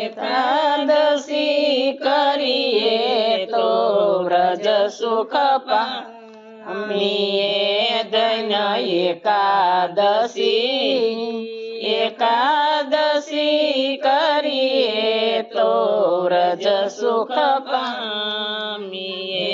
એકાદશી કરીએ તો વ્રજ સુખ પામીએ ધન્ય એકાદશી કરીએ તો વ્રજ સુખ પામીએ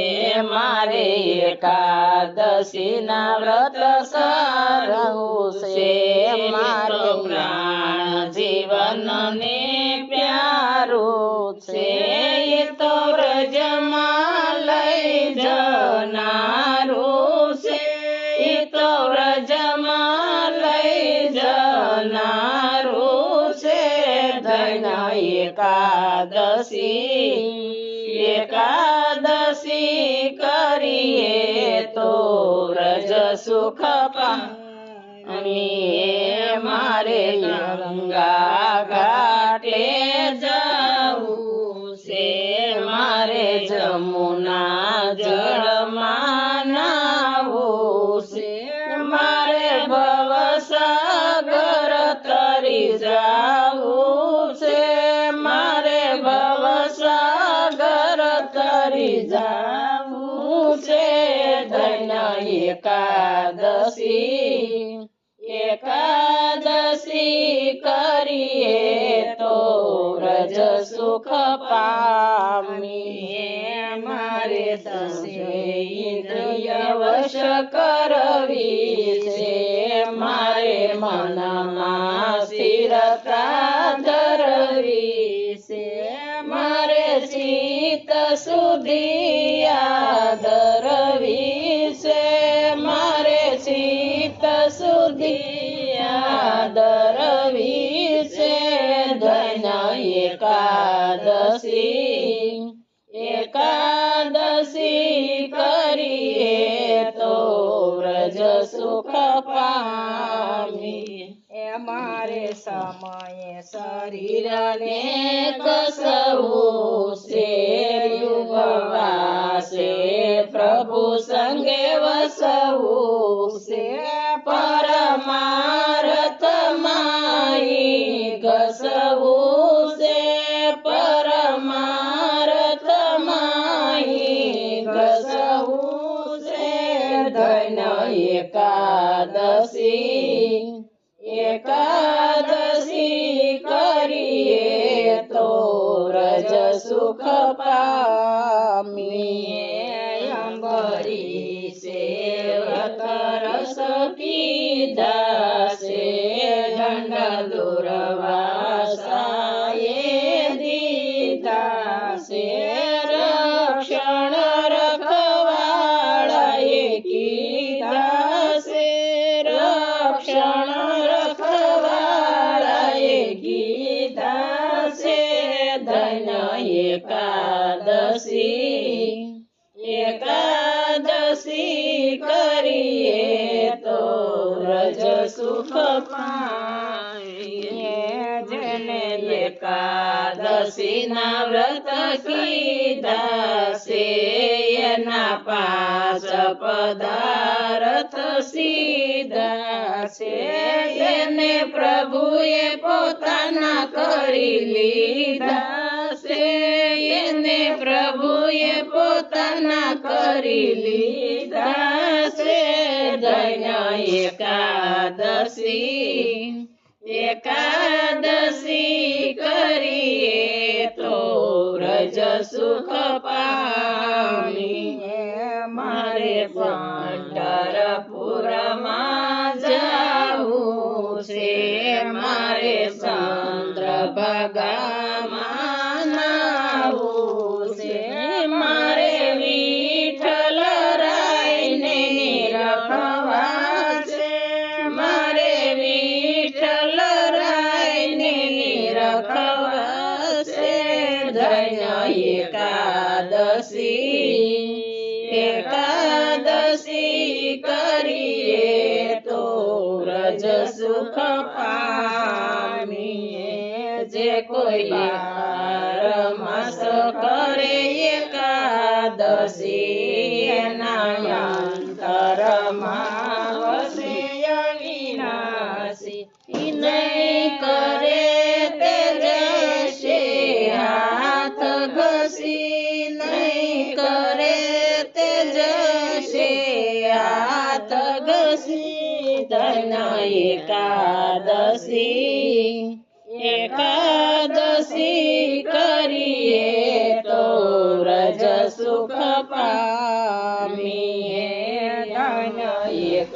મારે એકાદશી ના વ્રત કરવું છે મારે પ્રાણ જીવન ને પ્યારું છે એ તો વ્રજમાં લઈ જનારું છે એ તો વ્રજમાં લઈ જનારું છે ધન્ય એકાદશી કરીએ તો વ્રજ સુખ પામીએ મારે ગંગા ઘાટે જવું છે મારે જમુના જળમાં નાવું છે મારે ભવસાગર તરી જાવું છે મારે ભવસાગર તરી જાવું છે ધન્ય એકાદશી કરીએ તો વ્રજ સુખ પામીએ મારે દસે ઇન્દ્રિય વશ કરવી છે મારે મનમાં સ્થિરતા ધરવી છે મારે ચિત્ત શુદ્ધિ ધરવી છે મારે ચિત્ત શુદ્ધિ ધરવી છે ધન્ય એકાદશી કરીએ તો વ્રજ સુખ પામીએ મારે સમયે શરીરને કસવું છે ઉપવાસે પ્રભુ સંગે વસવું છે પરમાર્થ માઈ ઘસવું છે પરમાર્થ માઈ ઘસવું છે ધન્ય એકાદશી કરીએ તો વ્રજ સુખ પામીએ અંબરીશે વ્રત રસ પીધા છે દંડ દુર્વાસાએ દીધા છે રક્ષણ રખવાળાએ કીધા છે રક્ષણ રખવાળાએ કીધા છે ધન્ય એકાદશી કરીએ તો વ્રજ સુખ પામીએ જેને એકાદશી ના વ્રત કીધા છે એના 5 પદાર્થ સીધા છે એને પ્રભુએ પોતાના કરી લીધા છે એને પ્રભુએ પોતાના કરી લીધા છે ધન્ય એકાદશી કરીએ તો વ્રજ સુખ પામીએ મારે પંઢરપુરમાં જાવું છે મારે ચંદ્રભાગામાં નાવું છે મારે વિઠ્ઠલ રાયને નિરખવા છે મારે વિઠ્ઠલ રાયને નિરખવા છે ધન્ય એકાદશી કરીએ તો વ્રજ સુખ પામીએ જે કોઈ 12 માસ કરે એકાદશી એના અંતરમાં વસે અવિનાશી નહીં કરે તે ધન એકાદશી કરીએ તો રજ સુખ પામીએ ધન એકાદશી